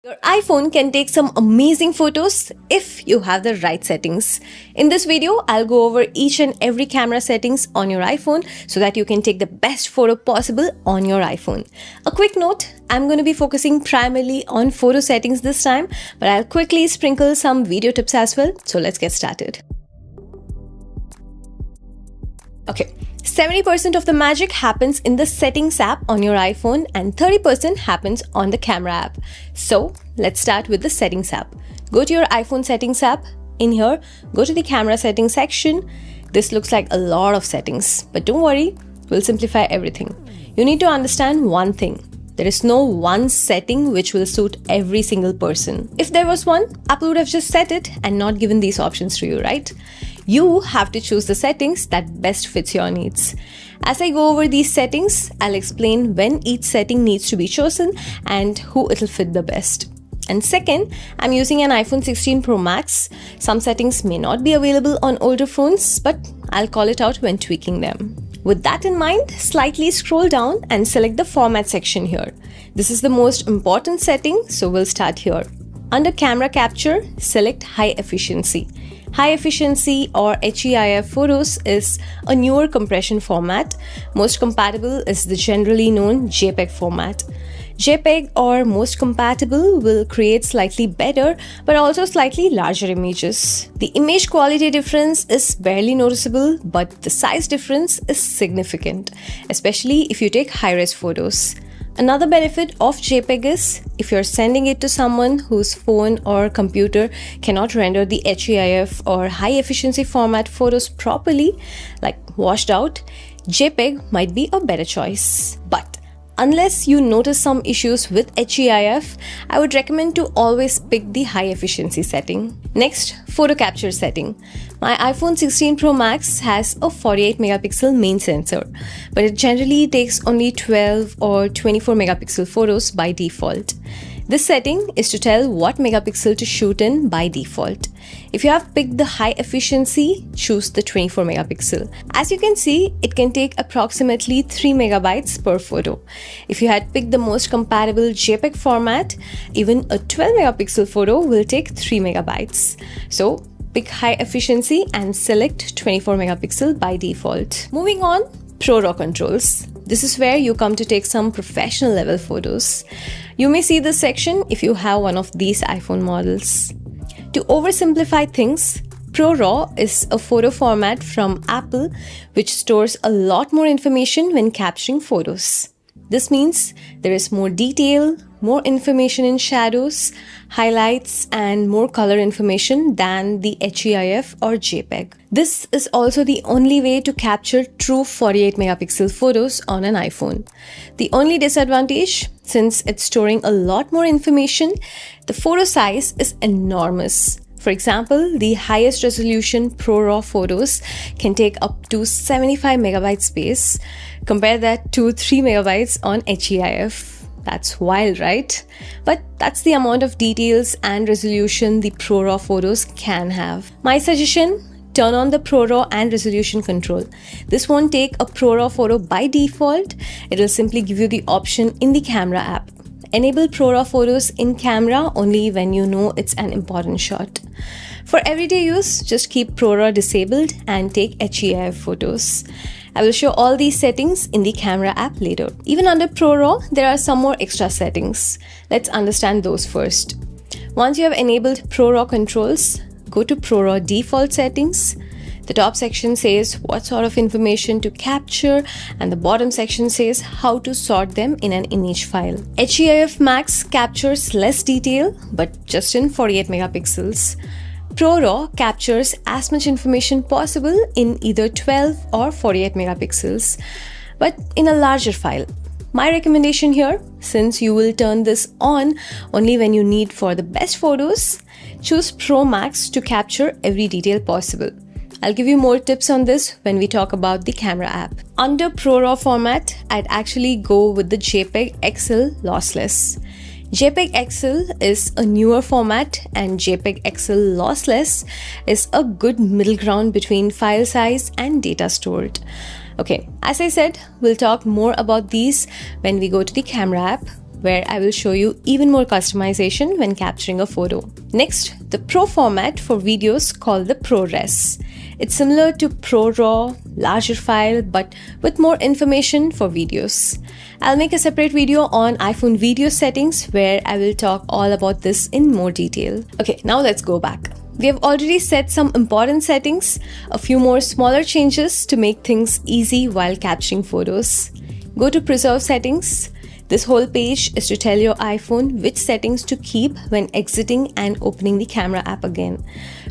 Your iPhone can take some amazing photos if you have the right settings. In this video, I'll go over each and every camera settings on your iPhone so that you can take the best photo possible on your iPhone. A quick note, I'm going to be focusing primarily on photo settings this time, but I'll quickly sprinkle some video tips as well. So let's get started. Okay. 70% of the magic happens in the settings app on your iPhone and 30% happens on the camera app. So let's start with the settings app. Go to your iPhone settings app. In here, go to the camera settings section. This looks like a lot of settings, but don't worry, we'll simplify everything. You need to understand one thing. There is no one setting which will suit every single person. If there was one, Apple would have just set it and not given these options to you, right? You have to choose the settings that best fits your needs. As I go over these settings, I'll explain when each setting needs to be chosen and who it'll fit the best. And second, I'm using an iPhone 16 Pro Max. Some settings may not be available on older phones, but I'll call it out when tweaking them. With that in mind, slightly scroll down and select the format section here. This is the most important setting, so we'll start here. Under camera capture, select high efficiency. High efficiency or HEIF photos is a newer compression format. Most compatible is the generally known JPEG format. JPEG or most compatible will create slightly better but also slightly larger images. The image quality difference is barely noticeable, but the size difference is significant, especially if you take high-res photos. Another benefit of JPEG is if you're sending it to someone whose phone or computer cannot render the HEIF or high efficiency format photos properly, like washed out, JPEG might be a better choice. But unless you notice some issues with HEIF, I would recommend to always pick the high efficiency setting. Next, photo capture setting. My iPhone 16 Pro Max has a 48 megapixel main sensor, but it generally takes only 12 or 24 megapixel photos by default. This setting is to tell what megapixel to shoot in by default. If you have picked the high efficiency, choose the 24 megapixel. As you can see, it can take approximately 3 megabytes per photo. If you had picked the most compatible JPEG format, even a 12 megapixel photo will take 3 megabytes. So pick high efficiency and select 24 megapixel by default. Moving on, ProRAW controls. This is where you come to take some professional level photos. You may see this section if you have one of these iPhone models. To oversimplify things, ProRAW is a photo format from Apple which stores a lot more information when capturing photos. This means there is more detail, more information in shadows, highlights, and more color information than the HEIF or JPEG. This is also the only way to capture true 48 megapixel photos on an iPhone. The only disadvantage, since it's storing a lot more information, the photo size is enormous. For example, the highest resolution ProRAW photos can take up to 75 megabyte space. Compare that to 3 megabytes on HEIF. That's wild, right? But that's the amount of details and resolution the ProRAW photos can have. My suggestion, turn on the ProRAW and resolution control. This won't take a ProRAW photo by default. It'll simply give you the option in the camera app. Enable ProRAW photos in camera only when you know it's an important shot. For everyday use, just keep ProRAW disabled and take HEIF photos. I will show all these settings in the camera app later. Even under ProRAW, there are some more extra settings. Let's understand those first. Once you have enabled ProRAW controls, go to ProRAW default settings. The top section says what sort of information to capture, and the bottom section says how to sort them in an image file. HEIF Max captures less detail, but just in 48 megapixels. ProRAW captures as much information possible in either 12 or 48 megapixels, but in a larger file. My recommendation here, since you will turn this on only when you need for the best photos, choose Pro Max to capture every detail possible. I'll give you more tips on this when we talk about the camera app. Under ProRAW format, I'd actually go with the JPEG XL lossless. JPEG XL is a newer format and JPEG XL lossless is a good middle ground between file size and data stored. Okay, as I said, we'll talk more about these when we go to the camera app. where I will show you even more customization when capturing a photo. Next, the Pro format for videos called the ProRes. It's similar to ProRAW, larger file, but with more information for videos. I'll make a separate video on iPhone video settings where I will talk all about this in more detail. Okay, now let's go back. We have already set some important settings, a few more smaller changes to make things easy while capturing photos. Go to Preserve Settings. This whole page is to tell your iPhone which settings to keep when exiting and opening the camera app again.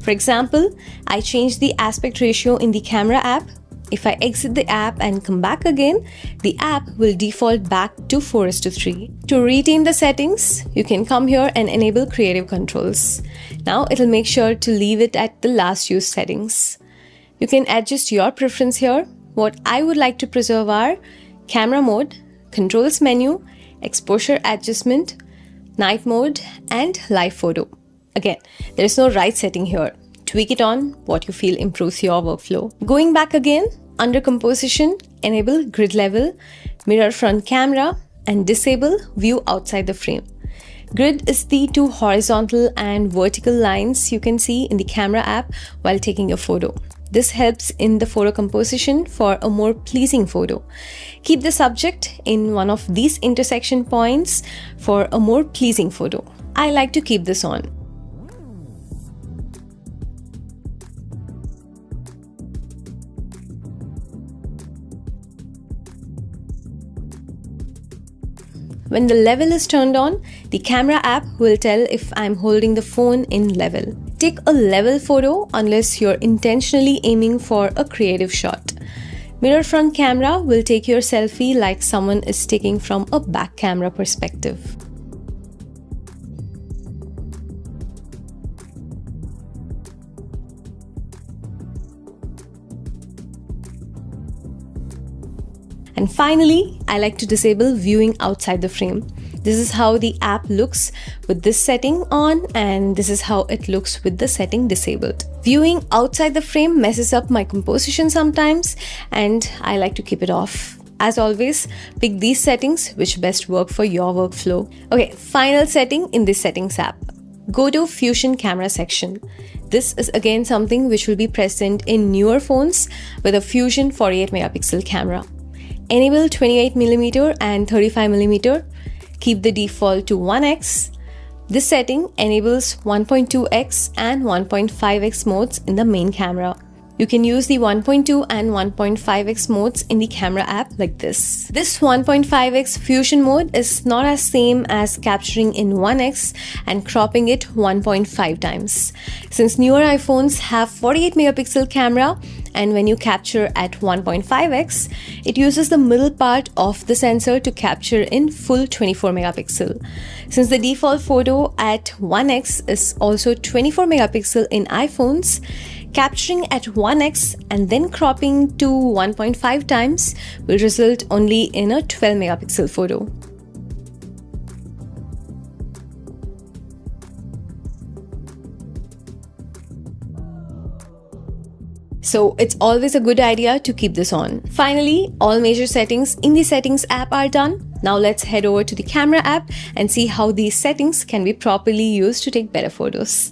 For example, I changed the aspect ratio in the camera app. If I exit the app and come back again, the app will default back to 4:3. To retain the settings, you can come here and enable creative controls. Now it'll make sure to leave it at the last used settings. You can adjust your preference here. What I would like to preserve are camera mode, controls menu, exposure adjustment, night mode, and live photo. Again, there is no right setting here. Tweak it on what you feel improves your workflow. Going back again, under composition, enable grid level, mirror front camera, and disable view outside the frame. Grid is the two horizontal and vertical lines you can see in the camera app while taking a photo. This helps in the photo composition for a more pleasing photo. Keep the subject in one of these intersection points for a more pleasing photo. I like to keep this on. When the level is turned on, the camera app will tell if I'm holding the phone in level. Take a level photo unless you're intentionally aiming for a creative shot. Mirror front camera will take your selfie like someone is taking from a back camera perspective. And finally, I like to disable viewing outside the frame. This is how the app looks with this setting on, and this is how it looks with the setting disabled. Viewing outside the frame messes up my composition sometimes, and I like to keep it off. As always, pick these settings which best work for your workflow. Okay, final setting in this settings app. Go to Fusion Camera section. This is again something which will be present in newer phones with a Fusion 48 megapixel camera. Enable 28mm and 35mm. Keep the default to 1x. This setting enables 1.2x and 1.5x modes in the main camera. You can use the 1.2 and 1.5x modes in the camera app like this. This 1.5x fusion mode is not as same as capturing in 1x and cropping it 1.5 times. Since newer iPhones have 48 megapixel camera, and when you capture at 1.5x, it uses the middle part of the sensor to capture in full 24 megapixel. Since the default photo at 1x is also 24 megapixel in iPhones, capturing at 1x and then cropping to 1.5 times will result only in a 12 megapixel photo. So it's always a good idea to keep this on. Finally, all major settings in the Settings app are done. Now let's head over to the Camera app and see how these settings can be properly used to take better photos.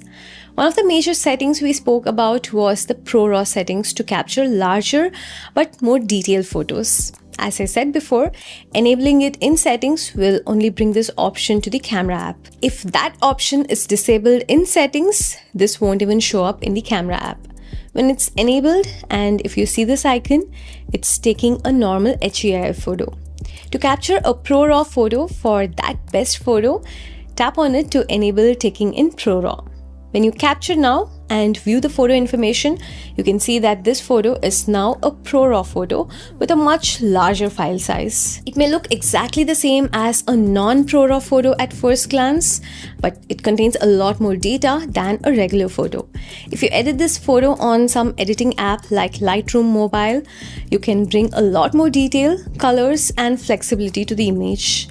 One of the major settings we spoke about was the ProRAW settings to capture larger but more detailed photos. As I said before, enabling it in settings will only bring this option to the Camera app. If that option is disabled in settings, this won't even show up in the Camera app. When it's enabled, and if you see this icon, it's taking a normal HEIF photo. To capture a ProRAW photo for that best photo, tap on it to enable taking in ProRAW. When you capture now and view the photo information, you can see that this photo is now a ProRAW photo with a much larger file size. It may look exactly the same as a non-ProRAW photo at first glance, but it contains a lot more data than a regular photo. If you edit this photo on some editing app like Lightroom Mobile, you can bring a lot more detail, colors, and flexibility to the image.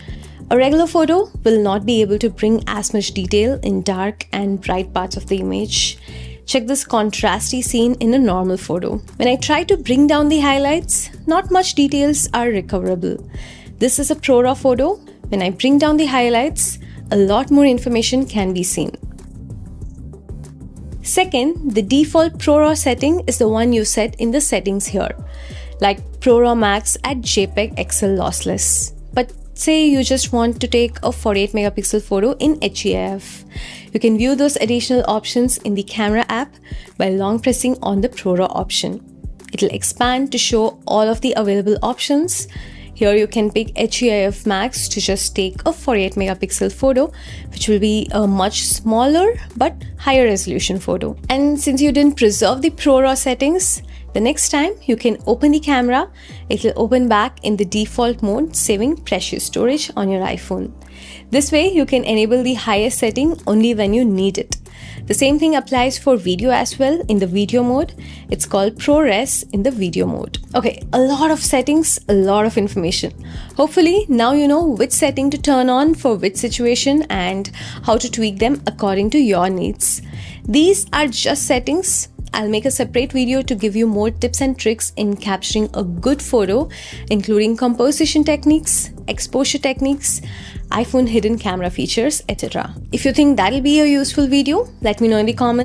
A regular photo will not be able to bring as much detail in dark and bright parts of the image. Check this contrasty scene in a normal photo. When I try to bring down the highlights, not much details are recoverable. This is a ProRAW photo when I bring down the highlights, a lot more information can be seen. Second, the default ProRAW setting is the one you set in the settings here, like ProRAW Max at JPEG XL lossless. But say you just want to take a 48 megapixel photo in HEIF. You can view those additional options in the camera app by long pressing on the ProRAW option. It'll expand to show all of the available options. Here you can pick HEIF Max to just take a 48 megapixel photo, which will be a much smaller but higher resolution photo. And since you didn't preserve the ProRAW settings, the next time you can open the camera, it will open back in the default mode, saving precious storage on your iPhone. This way you can enable the highest setting only when you need it. The same thing applies for video as well in the video mode. It's called ProRes in the video mode. Okay, a lot of settings, a lot of information. Hopefully now you know which setting to turn on for which situation and how to tweak them according to your needs. These are just settings. I'll make a separate video to give you more tips and tricks in capturing a good photo, including composition techniques, exposure techniques, iPhone hidden camera features, etc. If you think that'll be a useful video, let me know in the comments.